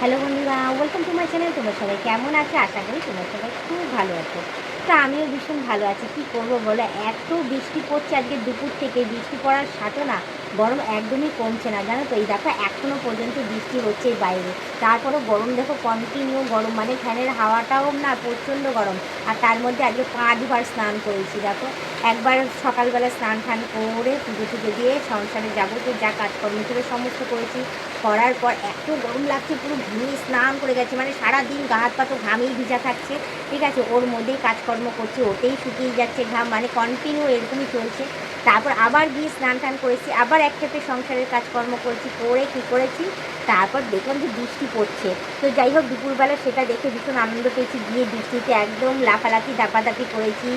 Hello বন্ধুরা, welcome to my channel. তোমরা সবাই কেমন আছো? আশা করি তোমরা সবাই খুব ভালো আছো। তো আমিও ভীষণ ভালো আছি। কী করবো বলো, এত বৃষ্টি পড়ছে আজকে দুপুর থেকে। বৃষ্টি পড়ার সাথে না গরম একদমই কমছে না, জানো তো। এই দেখো এখনও পর্যন্ত বৃষ্টি হচ্ছে বাইরে, তারপরেও গরম দেখো, কন্টিনিউ গরম, মানে ফ্যানের হাওয়াটাও না প্রচণ্ড গরম। আর তার মধ্যে আজকে 5 বার স্নান করেছি দেখো। একবার সকালবেলা স্নান টান করে পুজো টুজো দিয়ে সংসারে যাবতীয় যা কাজকর্ম ছিল সমস্ত করেছি। করার পর এত গরম লাগছে, পুরো ঘেমে স্নান করে গেছে, মানে সারাদিন গা হাত পা তো ঘামেই ভিজা থাকছে। ঠিক আছে, ওর মধ্যেই কাজকর্ম করছি, ওতেই শুকিয়ে যাচ্ছে ঘাম, মানে কন্টিনিউ এরকমই চলছে। তারপর আবার গিয়ে স্নান টান করেছি, আবার এক খেপে সংসারের কাজকর্ম করেছি, করে কী করেছি, তারপর দেখলাম যে বৃষ্টি পড়ছে। তো যাই হোক, দুপুরবেলা সেটা দেখে ভীষণ আনন্দ পেয়েছি, গিয়ে বৃষ্টিতে একদম লাফালাফি দাপাদাপি করেছি,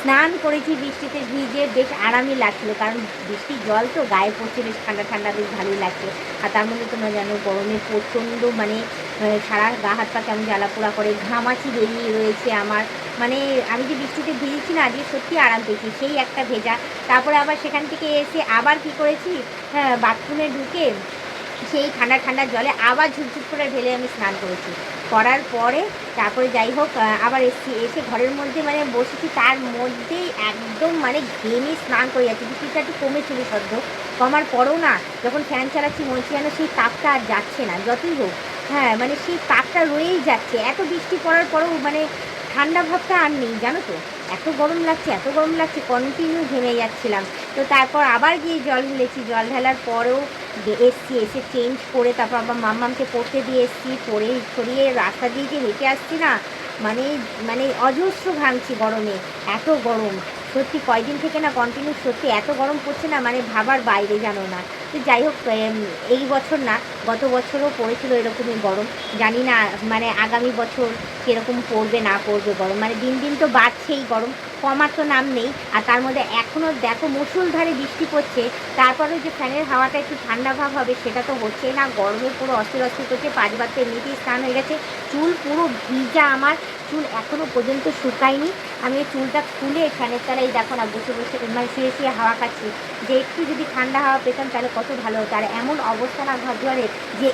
স্নান করেছি, বৃষ্টিতে ভিজে বেশ আরামই লাগছিলো, কারণ বৃষ্টির জল তো গায়ে পড়ছে, বেশ ঠান্ডা ঠান্ডা, বেশ ভালোই লাগছে। আর তার মধ্যে তোমরা জানো গরমে প্রচণ্ড মানে সারা গা হাত পা কেমন জ্বালাপোড়া করে, ঘামাচি বেরিয়ে রয়েছে আমার। মানে আমি যে বৃষ্টিতে ভিজেছি না, আজকে সত্যি আরাম পেয়েছি, সেই একটা ভেজা। তারপরে আবার সেখান থেকে এসে আবার কি করেছি, হ্যাঁ, বাথরুমে ঢুকে সেই ঠান্ডা ঠান্ডা জলে আবার ঝুপঝুপ করে ঢেলে আমি স্নান করেছি। করার পরে তারপরে যাই হোক আবার এসে ঘরের মধ্যে মানে বসেছি, তার মধ্যেই একদম মানে ঘেমে স্নান করে যাচ্ছি। বৃষ্টিটা একটু কমেছিল সদ্য, কমার পরেও না যখন ফ্যান চালাচ্ছি মনে হচ্ছে যেন সেই তাপটা আর যাচ্ছে না, যতই হোক। হ্যাঁ, মানে সেই তাপটা রয়েই যাচ্ছে, এত বৃষ্টি পড়ার পরেও মানে ঠান্ডা ভাবটা আর নেই, জানো তো। এত গরম লাগছে, এত গরম লাগছে, কন্টিনিউ ঘেমে যাচ্ছিলাম। তো তারপর আবার গিয়ে জল ঢেলেছি, জল ঢালার পরেও এসছি, এসে চেঞ্জ করে তারপর আবার মাম্মামকে পড়তে দিয়ে এসছি, পরে ছড়িয়ে রাস্তা দিয়ে যে হেঁটে আসছি না, মানে মানে অজস্র ঘামছি গরমে, এত গরম। সত্যি কয়দিন থেকে না কন্টিনিউ সত্যি এত গরম পড়ছে না, মানে ভাবার বাইরে, জানো না। তো যাই হোক, এই বছর না গত বছরও পড়েছিল এরকমই গরম। জানি না মানে আগামী বছর কীরকম পড়বে না পড়বে গরম, মানে দিন দিন তো বাড়ছেই গরম, কমার তো নাম নেই। আর তার মধ্যে এখনও দেখো মুষলধারে বৃষ্টি পড়ছে, তারপরেও যে ফ্যানের হাওয়াটা একটু ঠান্ডা ভাব হবে সেটা তো হচ্ছেই না। গরমে পুরো অস্থির অস্থির করছে, 5 বার তো এমনিতেই স্নান হয়ে গেছে, চুল পুরো ভিজা আমার, চুল এখনও পর্যন্ত শুকায়নি। আমি এই চুলটা খুলে ফ্যানের তলায় দেখো না বসে বসে মানে শুয়ে শুয়ে হাওয়া খাচ্ছি, যে একটু যদি ঠান্ডা হাওয়া পেতাম তাহলে কত ভালো হতো। আর এমন অবস্থা না ঘর দুয়ারে, যে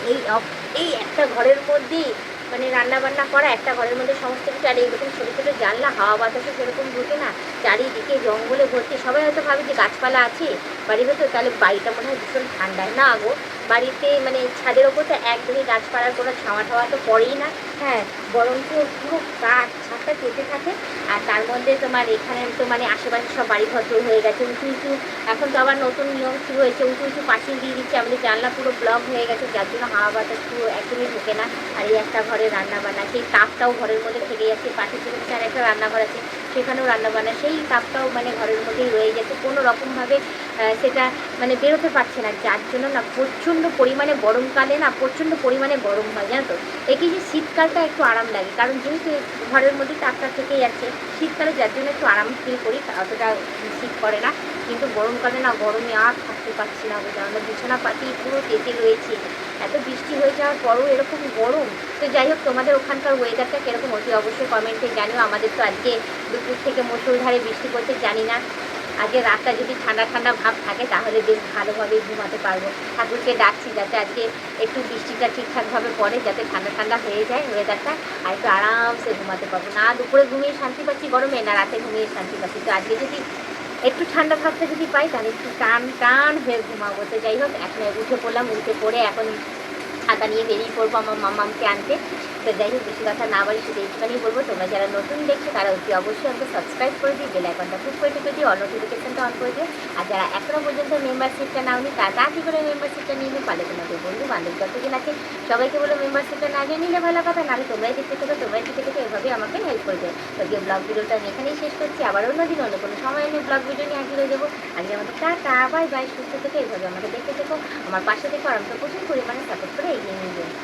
এই একটা ঘরের মধ্যেই মানে রান্না বান্না করা, একটা ঘরের মধ্যে সমস্ত কিছু, আর এইরকম ছোটো ছোটো জানলা, হাওয়া বাতাসে সেরকম ঢোকে না, চারিদিকে জঙ্গলে ভর্তি। সবাই হয়তো ভাবে যে গাছপালা আছে বাড়ির ভেতর, তাহলে বাড়িটা মনে হয় ভীষণ ঠান্ডা। না গো, বাড়িতে মানে ছাদের ওপর তো একদমই গাছপালার কোনো ছাওয়া ঠাওয়া তো পড়েই না। হ্যাঁ, বরঞ্চ পুরো গাছ ছাদটা কেটে থাকে। আর তার মধ্যে তোমার এখানে তো মানে আশেপাশে সব বাড়িঘর তৈরি হয়ে গেছে, উঁচু উঁচু। এখন তো আবার নতুন নিয়ম শুরু হয়েছে, উঁচু উঁচু পাঁচিল দিয়ে দিচ্ছে, আমাদের জানলা পুরো ব্লক হয়ে গেছে, যার জন্য হাওয়া বাতাস পুরো একদমই ঢোকে না। আর এই একটা ঘরে রান্না বান্না, সেই তাপটাও ঘরের মধ্যে থেকে যাচ্ছে। পাশে থেকে আর একটা রান্নাঘর আছে, সেখানেও রান্নাবান্না, সেই তাপটাও মানে ঘরের মধ্যেই রয়ে যাচ্ছে, কোনো রকমভাবে সেটা মানে বেরোতে পারছে না। যার জন্য না প্রচণ্ড পরিমাণে গরমকালে না প্রচণ্ড পরিমাণে গরম হয়, জানো তো। একে যে শীতকালটা একটু আরাম লাগে, কারণ যেহেতু ঘরের মধ্যে তাপটা থেকে যাচ্ছে, শীতকালে যার জন্য একটু আরাম ফিল করি, অতটা শীত করে না। কিন্তু গরমকালে না গরমে আর থাকতে পারছি না, আমরা বিছানা পাতি পুরো তেতে রয়েছে, এত বৃষ্টি হয়ে যাওয়ার পরও এরকম গরম। তো যাই হোক, তোমাদের ওখানকার ওয়েদারটা কীরকম হচ্ছে অবশ্যই কমেন্টে জানিও। আমাদের তো আজকে দুপুর থেকে মুষলধারে বৃষ্টি পড়ছে, জানি না আজকে রাতটা যদি ঠান্ডা ঠান্ডা ভাব থাকে তাহলে বেশ ভালোভাবে ঘুমাতে পারবো। ঠাকুরকে ডাকছি যাতে আজকে একটু বৃষ্টিটা ঠিকঠাকভাবে পড়ে, যাতে ঠান্ডা ঠান্ডা হয়ে যায় ওয়েদারটা, আর একটু আরামসে ঘুমাতে পারবো। না দুপুরে ঘুমিয়ে শান্তি পাচ্ছি গরমে, না রাতে ঘুমিয়ে শান্তি পাচ্ছি। তো আজকে যদি একটু ঠান্ডা ভাবটা যদি পাই তাহলে একটু টান টান হয়ে ঘুমাবো। তো যাই হোক, এখন উঠে পড়লাম, উঠে পড়ে এখন ছাতা নিয়ে বেরিয়ে পড়বো আমার মামামকে আনতে। তো যাই হোক, বেশি কথা না বলে শুধু একটুখানি বলবো, তোমরা যারা নতুন দেখছো তারা অতি অবশ্যই আমাকে সাবস্ক্রাইব করে দিই, বেল আইকনটা ক্লিক করে টিপে দিই, অল নোটিফিকেশনটা অন করে দিও। আর যারা এখনও পর্যন্ত মেম্বারশিপটা নাওনি তারা কী করে মেম্বারশিপটা নিয়ে নিও, পারলে তোমাদের বন্ধু বান্ধব যতদিন আছে সবাইকে বলো মেম্বারশিপটা না নিয়ে নিলে ভালো কথা, নাহলে তোমরাই দেখতে থাকো, তোমরাই দেখতে থাকো, এভাবে আমাকে হেল্প করে দেবে। তো গিয়ে ব্লগ ভিডিওটা আমি এখানেই শেষ করছি, আবার অন্যদিন অন্য কোনো সময় আমি ব্লগ ভিডিও নিয়ে হাজির হয়ে যাবো। আজকে আমাদের টাটা বাই বাই, সুস্থ থেকে এইভাবে আমাকে দেখতে থেকো, আমার পাশে থেকো, আর আমাকে প্রচুর পরিমাণে সাপোর্ট করে এগিয়ে নিয়ে যাবো।